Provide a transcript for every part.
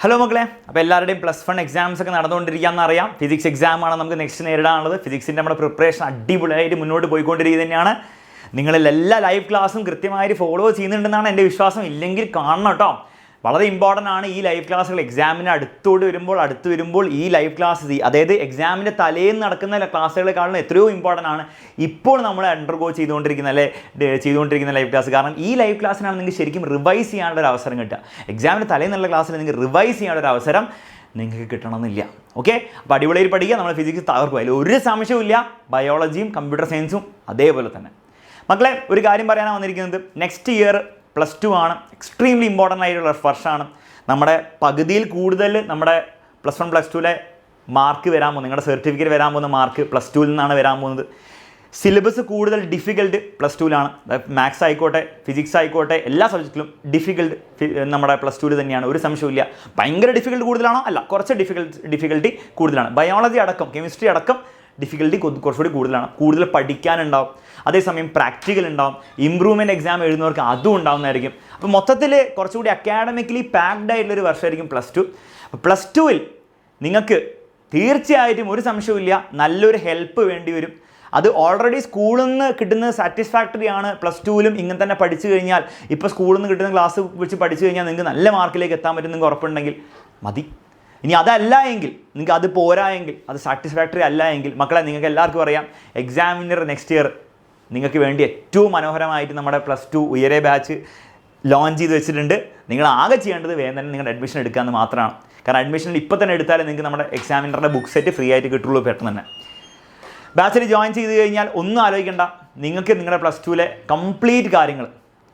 Hello മക്കളെ, അപ്പോൾ എല്ലാവരുടെയും +1 എക്സാംസ് ഒക്കെ നടന്നുകൊണ്ടിരിക്കുകയെന്ന് അറിയാം. ഫിസിക്സ് എക്സാമാണ് നമുക്ക് നെക്സ്റ്റ് നേരിടാനുള്ളത്. ഫിസിക്സിൻ്റെ നമ്മുടെ പ്രിപ്പറേഷൻ അടിപൊളിയായിട്ട് മുന്നോട്ട് പോയിക്കൊണ്ടിരിക്കുന്നത് തന്നെയാണ്. നിങ്ങളിൽ എല്ലാ ലൈവ് ക്ലാസ്സും കൃത്യമായിട്ട് ഫോളോ ചെയ്യുന്നുണ്ടെന്നാണ് എൻ്റെ വിശ്വാസം. ഇല്ലെങ്കിൽ കാണണം കേട്ടോ. വളരെ ഇമ്പോർട്ടൻ്റ് ആണ് ഈ ലൈവ് ക്ലാസ്സുകൾ. എക്സാമിന് അടുത്ത് വരുമ്പോൾ ഈ ലൈവ് ക്ലാസ്, അതായത് എക്സാമിൻ്റെ തലേന്ന് നടക്കുന്ന ക്ലാസ്സുകളെക്കാളും എത്രയോ ഇമ്പോർട്ടൻ്റ് ആണ് ഇപ്പോൾ നമ്മൾ അണ്ടർഗോ ചെയ്തുകൊണ്ടിരിക്കുന്ന ലൈവ് ക്ലാസ്. കാരണം ഈ ലൈവ് ക്ലാസ്സിനാണ് നിങ്ങൾക്ക് ശരിക്കും റിവൈസ് ചെയ്യാനുള്ള ഒരു അവസരം കിട്ടുക. എക്സാമിൻ്റെ തലേന്നുള്ള ക്ലാസ്സിൽ നിങ്ങൾക്ക് റിവൈസ് ചെയ്യാനുള്ള ഒരു അവസരം നിങ്ങൾക്ക് കിട്ടണമെന്നില്ല. ഓക്കെ, അപ്പോൾ അടിപൊളിയിൽ പഠിക്കുക. നമ്മൾ ഫിസിക്സ് തകർക്കും, അതിൽ ഒരു സംശയമില്ല. ബയോളജിയും കമ്പ്യൂട്ടർ സയൻസും അതേപോലെ തന്നെ. മക്കളെ, ഒരു കാര്യം പറയാനാണ് വന്നിരിക്കുന്നത്. നെക്സ്റ്റ് ഇയർ +2 ആണ്. എക്സ്ട്രീംലി ഇമ്പോർട്ടൻ്റ് ആയിട്ടുള്ള വർഷമാണ്. നമ്മുടെ പകുതിയിൽ കൂടുതൽ നമ്മുടെ +1 +2 മാർക്ക് വരാൻ പോകുന്നത്, നിങ്ങളുടെ സർട്ടിഫിക്കറ്റ് വരാൻ പോകുന്ന മാർക്ക് +2 നിന്നാണ് വരാൻ പോകുന്നത്. സിലബസ് കൂടുതൽ ഡിഫിക്കൽട്ട് +2ലാണ്. മാത്സ് ആയിക്കോട്ടെ, ഫിസിക്സ് ആയിക്കോട്ടെ, എല്ലാ സബ്ജക്റ്റിലും ഡിഫിക്കൽട്ട് നമ്മുടെ +2 തന്നെയാണ്. ഒരു സംശയമില്ല. ഭയങ്കര ഡിഫിക്കൽട്ട് കൂടുതലാണോ? അല്ല, കുറച്ച് ഡിഫിക്കൽട്ടി കൂടുതലാണ്. ബയോളജി അടക്കം, കെമിസ്ട്രി അടക്കം ഡിഫിക്കൽട്ടി കുറച്ചുകൂടി കൂടുതലാണ്. കൂടുതൽ പഠിക്കാനുണ്ടാവും. അതേസമയം പ്രാക്ടിക്കൽ ഉണ്ടാവും. ഇമ്പ്രൂവ്മെൻറ്റ് എക്സാം എഴുതുന്നവർക്ക് അതും ഉണ്ടാവുന്നതായിരിക്കും. അപ്പോൾ മൊത്തത്തിൽ കുറച്ചുകൂടി അക്കാഡമിക്കലി പാക്ഡ് ആയിട്ടുള്ളൊരു വർഷമായിരിക്കും +2. അപ്പോൾ +2ൽ നിങ്ങൾക്ക് തീർച്ചയായിട്ടും ഒരു സംശയമില്ല, നല്ലൊരു ഹെൽപ്പ് വേണ്ടി വരും. അത് ഓൾറെഡി സ്കൂളിൽ നിന്ന് കിട്ടുന്നത് സാറ്റിസ്ഫാക്ടറി ആണ്. +2ലും ഇങ്ങനെ തന്നെ പഠിച്ചു കഴിഞ്ഞാൽ, ഇപ്പോൾ സ്കൂളിൽ നിന്ന് കിട്ടുന്ന ക്ലാസ് വെച്ച് പഠിച്ചു കഴിഞ്ഞാൽ നിങ്ങൾക്ക് നല്ല മാർക്കിലേക്ക് എത്താൻ പറ്റും നിങ്ങൾക്ക് ഉറപ്പുണ്ടെങ്കിൽ മതി. ഇനി അതല്ല എങ്കിൽ, നിങ്ങൾക്ക് അത് പോരാ എങ്കിൽ, അത് സാറ്റിസ്ഫാക്ടറി അല്ല എങ്കിൽ, മക്കളെ നിങ്ങൾക്ക് എല്ലാവർക്കും അറിയാം, എക്സാമിനർ നെക്സ്റ്റ് ഇയർ നിങ്ങൾക്ക് വേണ്ടി ഏറ്റവും മനോഹരമായിട്ട് നമ്മുടെ +2 ഉയരെ ബാച്ച് ലോഞ്ച് ചെയ്ത് വെച്ചിട്ടുണ്ട്. നിങ്ങൾ ആകെ ചെയ്യേണ്ടത് വേഗം തന്നെ നിങ്ങളുടെ അഡ്മിഷൻ എടുക്കാമെന്ന് മാത്രമാണ്. കാരണം അഡ്മിഷനിൽ ഇപ്പോൾ തന്നെ എടുത്താലേ നിങ്ങൾക്ക് നമ്മുടെ എക്സാമിനറുടെ ബുക്ക് സെറ്റ് ഫ്രീ ആയിട്ട് കിട്ടുള്ളൂ പെട്ടെന്ന് തന്നെ. ബാച്ചിൽ ജോയിൻ ചെയ്ത് കഴിഞ്ഞാൽ ഒന്നും ആലോചിക്കേണ്ട. നിങ്ങൾക്ക് നിങ്ങളുടെ +2ലെ കംപ്ലീറ്റ് കാര്യങ്ങൾ,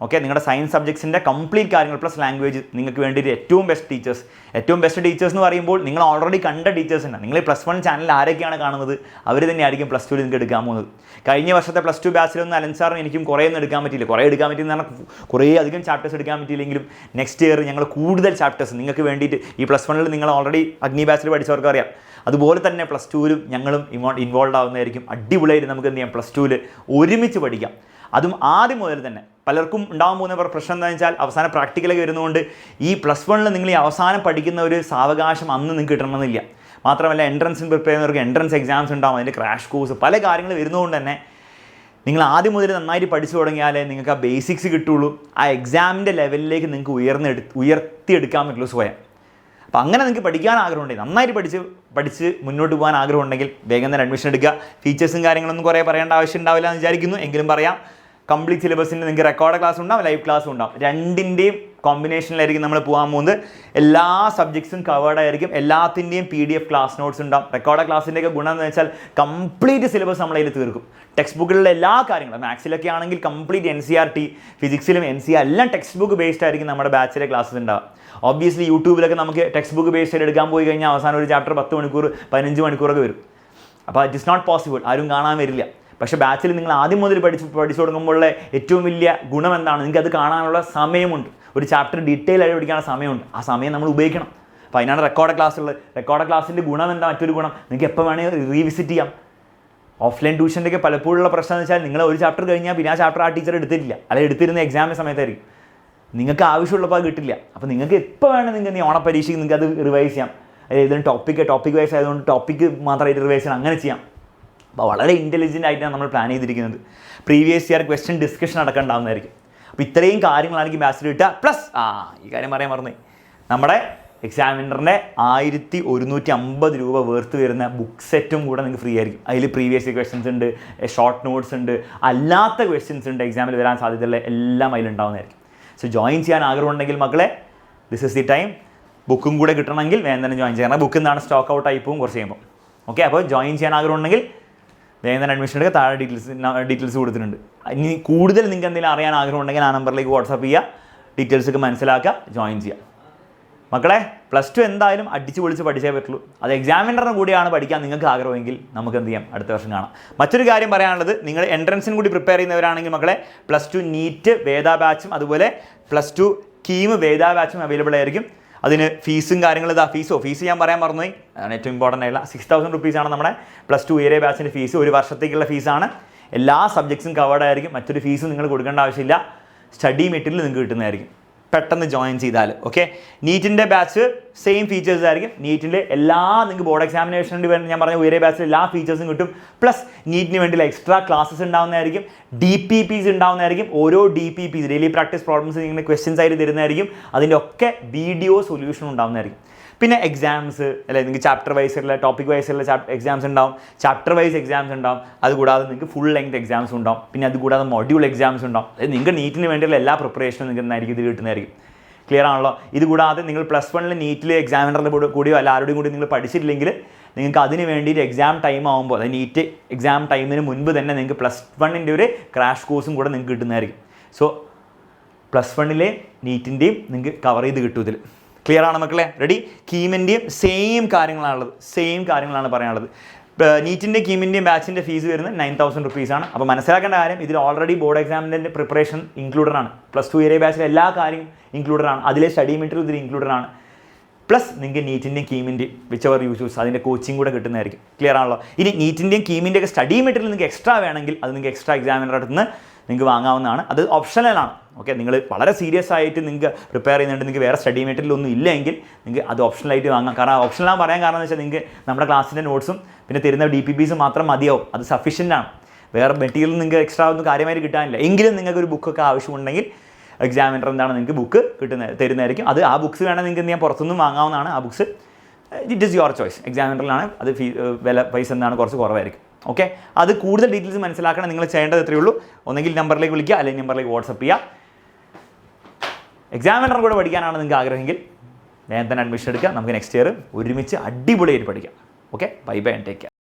ഓക്കെ, നിങ്ങളുടെ സയൻസ് സബ്ജക്ട്സിൻ്റെ കംപ്ലീറ്റ് കാര്യങ്ങൾ പ്ലസ് ലാംഗ്വേജ്, നിങ്ങൾക്ക് വേണ്ടിയിട്ട് ഏറ്റവും ബെസ്റ്റ് ടീച്ചേഴ്സ് എന്ന് പറയുമ്പോൾ നിങ്ങൾ ഓൾറെഡി കണ്ട ടീച്ചേഴ്സ് തന്നെ. നിങ്ങൾ +1 ചാനലിൽ ആരൊക്കെയാണ് കാണുന്നത്, അവർ തന്നെയായിരിക്കും +2ൽ നിങ്ങൾക്ക് എടുക്കാൻ പോകുന്നത്. കഴിഞ്ഞ വർഷത്തെ +2 ബാച്ചിലൊന്നും അലൻ സാറും എനിക്കും കുറേ ഒന്നും എടുക്കാൻ പറ്റിയില്ല. കുറേ എടുക്കാൻ പറ്റിയെന്ന് പറഞ്ഞാൽ കുറേ അധികം ചാപ്റ്റേഴ്സ് എടുക്കാൻ പറ്റിയില്ലെങ്കിലും നെക്സ്റ്റ് ഇയർ ഞങ്ങൾ കൂടുതൽ ചാപ്റ്റേഴ്സ് നിങ്ങൾക്ക് വേണ്ടിയിട്ട്, ഈ +1ൽ നിങ്ങൾ ഓൾറെഡി അഗ്നി ബാച്ചിൽ പഠിച്ചവർക്ക് അറിയാം, അതുപോലെ തന്നെ +2ലും ഞങ്ങളും ഇൻവോൾവ് ആവുന്നതായിരിക്കും. അടിപൊളിയായിട്ട് നമുക്ക് എന്ത് ചെയ്യാം, +2ൽ ഒരുമിച്ച് പഠിക്കാം. അതും ആദ്യം മുതൽ തന്നെ. പലർക്കും ഉണ്ടാകാൻ പോകുന്ന പ്രശ്നം എന്താണെന്ന് വെച്ചാൽ, അവസാനം പ്രാക്ടിക്കലൊക്കെ വരുന്നതുകൊണ്ട് ഈ +1ൽ നിങ്ങൾ ഈ അവസാനം പഠിക്കുന്ന ഒരു സാവകാശം അന്ന് നിങ്ങൾക്ക് കിട്ടണമെന്നില്ല. മാത്രമല്ല എൻട്രൻസിന് പ്രിപ്പയർ ചെയ്യുന്നവർക്ക് എൻട്രൻസ് എക്സാംസ് ഉണ്ടാകും, അതിൻ്റെ ക്രാഷ് കോഴ്സ്, പല കാര്യങ്ങൾ വരുന്നതുകൊണ്ട് തന്നെ നിങ്ങൾ ആദ്യം മുതൽ നന്നായിട്ട് പഠിച്ചു തുടങ്ങിയാലേ നിങ്ങൾക്ക് ആ ബേസിക്സ് കിട്ടുള്ളൂ. ആ എക്സാമിൻ്റെ ലെവലിലേക്ക് നിങ്ങൾക്ക് ഉയർത്തിയെടുക്കാൻ പറ്റുള്ളൂ സ്വയം. അപ്പോൾ അങ്ങനെ നിങ്ങൾക്ക് പഠിക്കാൻ ആഗ്രഹമുണ്ടെങ്കിൽ, നന്നായിട്ട് പഠിച്ച് മുന്നോട്ട് പോകാൻ ആഗ്രഹമുണ്ടെങ്കിൽ വേഗം തന്നെ അഡ്മിഷൻ എടുക്കുക. ഫീച്ചേഴ്സും കാര്യങ്ങളൊന്നും കുറേ പറയേണ്ട ആവശ്യം ഉണ്ടാവില്ല എന്ന് വിചാരിക്കുന്നു, എങ്കിലും പറയാം. കംപ്ലീറ്റ് സിലബസിന് നിങ്ങൾക്ക് റെക്കോർഡ് ക്ലാസ് ഉണ്ടാവും, ലൈവ് ക്ലാസ്സും ഉണ്ടാവും. രണ്ടിൻ്റെയും കോമ്പിനേഷനിലായിരിക്കും നമ്മൾ പോകാൻ പോകുന്നത്. എല്ലാ സബ്ജക്ട്സും കവേർഡ് ആയിരിക്കും. എല്ലാത്തിൻ്റെയും PDF ക്ലാസ് നോട്ട്സ് ഉണ്ടാവും. റെക്കോർഡ് ക്ലാസ്സിൻ്റെയൊക്കെ ഗുണം എന്ന് വെച്ചാൽ കംപ്ലീറ്റ് സിലബസ് നമ്മളതിൽ തീർക്കും. ടെക്സ്റ്റ് ബുക്കിലുള്ള എല്ലാ കാര്യങ്ങളും, മാത്സിലൊക്കെ ആണെങ്കിൽ കംപ്ലീറ്റ് NCERT, ഫിസിക്സിലും NCERT എല്ലാം ടെക്സ്റ്റ് ബുക്ക് ബേസ്ഡ് ആയിരിക്കും നമ്മുടെ ബാച്ചിലെ ക്ലാസ്സസ് ഉണ്ടാവുക. ഒബ്വിയസ്ലി യൂട്യൂബിലൊക്കെ നമുക്ക് ടെക്സ്റ്റ് ബുക്ക് ബേസ്ഡ് എടുക്കാൻ പോയി കഴിഞ്ഞാൽ അവസാനം ഒരു ചാപ്റ്റർ 10 മണിക്കൂർ 15 മണിക്കൂറൊക്കെ വരും. അപ്പോൾ ഇറ്റ് ഇസ് നോട്ട് പോസിബിൾ, ആരും കാണാൻ വരില്ല. പക്ഷേ ബാച്ചിൽ നിങ്ങൾ ആദ്യം മുതൽ പഠിച്ചു തുടങ്ങുമ്പോഴുള്ള ഏറ്റവും വലിയ ഗുണം എന്താണ്, നിങ്ങൾക്ക് അത് കാണാനുള്ള സമയമുണ്ട്. ഒരു ചാപ്റ്റർ ഡീറ്റെയിൽ ആയിട്ട് പഠിക്കാനുള്ള സമയമുണ്ട്. ആ സമയം നമ്മൾ ഉപയോഗിക്കണം. അപ്പോൾ അതിനാണ് റെക്കോർഡ് ക്ലാസ്സുള്ളത്. റെക്കോർഡ് ക്ലാസ്സിൻ്റെ ഗുണം എന്താ, മറ്റൊരു ഗുണം, നിങ്ങൾക്ക് എപ്പോൾ വേണമെങ്കിൽ റീവിസിറ്റ് ചെയ്യാം. ഓഫ്ലൈൻ ട്യൂഷൻ്റെയൊക്കെ പലപ്പോഴുള്ള പ്രശ്നം എന്ന് വെച്ചാൽ, നിങ്ങൾ ഒരു ചാപ്റ്റർ കഴിഞ്ഞാൽ പിന്നെ ആ ചാപ്റ്റർ ആ ടീച്ചർ എടുത്തിട്ടില്ല, അല്ലെങ്കിൽ എടുത്തിരുന്ന എക്സാമിൻ്റെ സമയത്തായിരിക്കും. നിങ്ങൾക്ക് ആവശ്യമുള്ളപ്പോൾ അത് കിട്ടില്ല. അപ്പോൾ നിങ്ങൾക്ക് എപ്പോൾ വേണം നിങ്ങൾക്ക് ഓണപരീക്ഷയ്ക്ക് നിങ്ങൾക്ക് അത് റിവൈസ് ചെയ്യാം. ഏതെങ്കിലും ടോപ്പിക് വൈസ് ആയതുകൊണ്ട് ടോപ്പിക്ക് മാത്രമായിട്ട് റിവൈസ് ചെയ്യണം, അങ്ങനെ ചെയ്യാം. അപ്പോൾ വളരെ ഇൻ്റലിജൻ്റ് ആയിട്ടാണ് നമ്മൾ പ്ലാൻ ചെയ്തിരിക്കുന്നത്. പ്രീവിയസ് ഇയർ ക്വസ്റ്റ്യൻ ഡിസ്കഷൻ അടക്കം ഉണ്ടാകുന്നതായിരിക്കും. അപ്പോൾ ഇത്രയും കാര്യങ്ങളാണെങ്കിൽ ബാച്ചിൽ കിട്ടുക. പ്ലസ് ഈ കാര്യം പറയാൻ മറന്നേ, നമ്മുടെ എക്സാമിനറിൻ്റെ 1150 രൂപ വേർത്ത് വരുന്ന ബുക്ക് സെറ്റും കൂടെ നിങ്ങൾക്ക് ഫ്രീ ആയിരിക്കും. അതിൽ പ്രീവിയസ് ഇയർ ക്വസ്റ്റ്യൻസ് ഉണ്ട്, ഷോർട്ട് നോട്ട്സ് ഉണ്ട്, അല്ലാത്ത ക്വസ്റ്റ്യൻസ് ഉണ്ട്, എക്സാമിൽ വരാൻ സാധ്യതയുള്ള എല്ലാം അതിലുണ്ടാവുന്നതായിരിക്കും. സോ ജോയിൻ ചെയ്യാൻ ആഗ്രഹമുണ്ടെങ്കിൽ മക്കളെ, ദിസ് ഇസ് ദി ടൈം. ബുക്കും കൂടെ കിട്ടണമെങ്കിൽ വേഗം തന്നെ ജോയിൻ ചെയ്യണം. ബുക്ക് എന്താണ് സ്റ്റോക്ക് ഔട്ട് ആയി പോകും കുറച്ച് കഴിയുമ്പോൾ. ഓക്കെ, അപ്പോൾ ജോയിൻ ചെയ്യാൻ ആഗ്രഹമുണ്ടെങ്കിൽ വേഗം തന്നെ അഡ്മിഷൻ എടുക്കുക. താഴെ ഡീറ്റെയിൽസ് കൊടുത്തിട്ടുണ്ട്. ഇനി കൂടുതൽ നിങ്ങൾക്ക് എന്തെങ്കിലും അറിയാൻ ആഗ്രഹമുണ്ടെങ്കിൽ ആ നമ്പറിലേക്ക് വാട്സാപ്പ് ചെയ്യുക, ഡീറ്റെയിൽസൊക്കെ മനസ്സിലാക്കുക, ജോയിൻ ചെയ്യുക. മക്കളെ, +2 എന്തായാലും അടിച്ച് പൊളിച്ച് പഠിച്ചേ പറ്റുള്ളൂ. അത് എക്സാമിനറിന് കൂടിയാണ് പഠിക്കാൻ നിങ്ങൾക്ക് ആഗ്രഹമെങ്കിൽ നമുക്ക് എന്ത് ചെയ്യാം, അടുത്ത വർഷം കാണാം. മറ്റൊരു കാര്യം പറയാനുള്ളത്, നിങ്ങൾ എൻട്രൻസിന് കൂടി പ്രിപ്പയർ ചെയ്യുന്നവരാണെങ്കിൽ മക്കളെ, +2 നീറ്റ് വേദ ബാച്ചും അതുപോലെ +2 കീം വേദ ബാച്ചും അവൈലബിൾ ആയിരിക്കും. അതിന് ഫീസും കാര്യങ്ങളും ഫീസ് ഞാൻ പറയാൻ മറന്നുപോയി, അതാണ് ഏറ്റവും ഇമ്പോർട്ടൻ്റ് ആയിട്ടുള്ള 6000 റുപ്പീസാണ് നമ്മുടെ +2 ഉയരെ ബാച്ചിൻ്റെ ഫീസ്. ഒരു വർഷത്തേക്കുള്ള ഫീസാണ്. എല്ലാ സബ്ജക്ട്സും കവേർഡ് ആയിരിക്കും. മറ്റൊരു ഫീസും നിങ്ങൾ കൊടുക്കേണ്ട ആവശ്യമില്ല. സ്റ്റഡി മെറ്റീരിയൽ നിങ്ങൾക്ക് കിട്ടുന്നതായിരിക്കും പെട്ടെന്ന് ജോയിൻ ചെയ്താൽ. ഓക്കെ, നീറ്റിൻ്റെ ബാച്ച് സെയിം ഫീച്ചേഴ്സ് ആയിരിക്കും. നീറ്റിൻ്റെ എല്ലാ നിങ്ങൾക്ക് ബോർഡ് എക്സാമിനേഷന് വേണ്ടി ഞാൻ പറഞ്ഞ ഉയരെ ബാച്ചിൽ എല്ലാ ഫീച്ചേഴ്സും കിട്ടും. പ്ലസ് നീറ്റിന് വേണ്ടിയുള്ള എക്സ്ട്രാ ക്ലാസ്സസ് ഉണ്ടാവുന്നതായിരിക്കും, DPPs ഉണ്ടാവുന്നതായിരിക്കും. ഓരോ DPPs ഡെയിലി പ്രാക്ടീസ് പ്രോബ്ലംസ് നിങ്ങൾ ക്വസ്റ്റ്യൻസ് ആയിട്ട് തരുന്നതായിരിക്കും. അതിൻ്റെ ഒക്കെ വീഡിയോ സൊല്യൂഷൻ ഉണ്ടാവുന്നതായിരിക്കും. പിന്നെ എക്സാംസ് അല്ലെ, നിങ്ങൾക്ക് ചാപ്റ്റർ വൈസ് ഉള്ള ടോപ്പിക് വൈസ് ഉള്ള എക്സാംസ് ഉണ്ടാവും, ചാപ്റ്റർ വൈസ് എക്സാംസ് ഉണ്ടാവും. അതുകൂടാതെ നിങ്ങൾക്ക് ഫുൾ ലെങ്ത് എക്സാംസ് ഉണ്ടാവും. പിന്നെ അതുകൂടാതെ മൊഡ്യൂൾ എക്സാംസ് ഉണ്ടാവും. അതായത് നിങ്ങൾക്ക് നീറ്റിന് വേണ്ടിയുള്ള എല്ലാ പ്രിപ്പറേഷനും നിങ്ങൾക്ക് എന്തായിരിക്കും ഇത് കിട്ടുന്നതായിരിക്കും. ക്ലിയർ ആണല്ലോ? ഇതുകൂടാതെ നിങ്ങൾ +1 നീറ്റിൽ എക്സാമിനറിൻ്റെ കൂടിയോ അല്ല ആരുടെയും കൂടി നിങ്ങൾ പഠിച്ചിട്ടില്ലെങ്കിൽ നിങ്ങൾക്ക് അതിന് വേണ്ടിയിട്ട് എക്സാം ടൈം ആകുമ്പോൾ, അതായത് നീറ്റ് എക്സാം ടൈമിന് മുൻപ് തന്നെ നിങ്ങൾക്ക് +1 ഒരു ക്രാഷ് കോഴ്സും കൂടെ നിങ്ങൾക്ക് കിട്ടുന്നതായിരിക്കും. സോ +1 നീറ്റിൻ്റെയും നിങ്ങൾക്ക് കവർ ചെയ്ത് കിട്ടും ഇതിൽ. ക്ലിയർ ആണ് മക്കളെ? റെഡി? കീമിൻ്റെയും സെയിം കാര്യങ്ങളാണ് പറയാനുള്ളത്. നീറ്റിൻ്റെ കീമിൻ്റെയും ബാച്ചിൻ്റെ ഫീസ് വരുന്നത് 9,000 റുപ്പീസാണ്. അപ്പോൾ മനസ്സിലാക്കേണ്ട കാര്യം, ഇതിൽ ഓൾറെഡി ബോർഡ് എക്സാമിൻ്റെ പ്രിപ്പറേഷൻ ഇൻക്ലൂഡഡ് ആണ്. +2 ഇയർ ബാച്ചിലെ എല്ലാ കാര്യവും ഇൻക്ലൂഡഡ് ആണ്. അതിലെ സ്റ്റഡി മെറ്റീരിയൽ ഇതിൽ ഇൻക്ലൂഡഡ് ആണ്. പ്ലസ് നിങ്ങൾക്ക് നീറ്റിൻ്റെയും കീമിൻ്റെയും വിച്ച് എവർ യു ചൂസ് അതിൻ്റെ കോച്ചിങ് കൂടെ കിട്ടുന്നതായിരിക്കും. ക്ലിയർ ആണല്ലോ? ഇനി നീറ്റിൻ്റെയും കീമിൻ്റെ ഒക്കെ സ്റ്റഡി മെറ്റീരിയൽ നിങ്ങൾക്ക് എക്സ്ട്രാ വേണമെങ്കിൽ അത് നിങ്ങൾക്ക് എക്സ്ട്രാ എക്സാമിനറുടെ അടുത്ത് നിന്ന് നിങ്ങൾക്ക് വാങ്ങാവുന്നതാണ്. അത് ഓപ്ഷണലാണ്. ഓക്കെ, നിങ്ങൾ വളരെ സീരിയസ് ആയിട്ട് നിങ്ങൾക്ക് പ്രിപ്പയർ ചെയ്യുന്നുണ്ട്, നിങ്ങൾക്ക് വേറെ സ്റ്റഡി മെറ്റീരിയൽ ഒന്നും ഇല്ലെങ്കിൽ നിങ്ങൾക്ക് അത് ഓപ്ഷണലായിട്ട് വാങ്ങാം. കാരണം ഓപ്ഷണലാകാൻ പറയാൻ കാരണം എന്ന് വെച്ചാൽ നിങ്ങൾക്ക് നമ്മുടെ ക്ലാസ്സിൻ്റെ നോട്ട്സും പിന്നെ തരുന്ന DPPs മാത്രം മതിയാവും. അത് സഫീഷ്യൻ്റ് ആണ്. വേറെ മെറ്റീരിയൽ നിങ്ങൾക്ക് എക്സ്ട്രാ ഒന്നും കാര്യമായിട്ട് കിട്ടാനില്ല. എങ്കിലും നിങ്ങൾക്ക് ഒരു ബുക്കൊക്കെ ആവശ്യമുണ്ടെങ്കിൽ എക്സാമിനർ എന്താണ് നിങ്ങൾക്ക് ബുക്ക് തരുന്നതായിരിക്കും. അത് ആ ബുക്സ് വേണമെങ്കിൽ നിങ്ങൾക്ക് ഞാൻ പുറത്തുനിന്നും വാങ്ങാവുന്നതാണ്. ആ books it is your choice. എക്സാമിനറിലാണ് അത് വില പൈസ എന്താണ് കുറച്ച് കുറവായിരിക്കും. ഓക്കെ, അത് കൂടുതൽ ഡീറ്റെയിൽസ് മനസ്സിലാക്കണം. നിങ്ങൾ ചെയ്യേണ്ടത് എത്രയേ ഉള്ളൂ, ഒന്നെങ്കിൽ നമ്പറിലേക്ക് വിളിക്കുക അല്ലെങ്കിൽ നമ്പറിലേക്ക് വാട്സപ്പ് ചെയ്യുക. എക്സാമിനർ കൂടെ പഠിക്കാനാണ് നിങ്ങൾക്ക് ആഗ്രഹമെങ്കിൽ വേഗം തന്നെ അഡ്മിഷൻ എടുക്കുക. നമുക്ക് നെക്സ്റ്റ് ഇയർ ഒരുമിച്ച് അടിപൊളിയായിട്ട് പഠിക്കാം. Okay, bye bye and take care.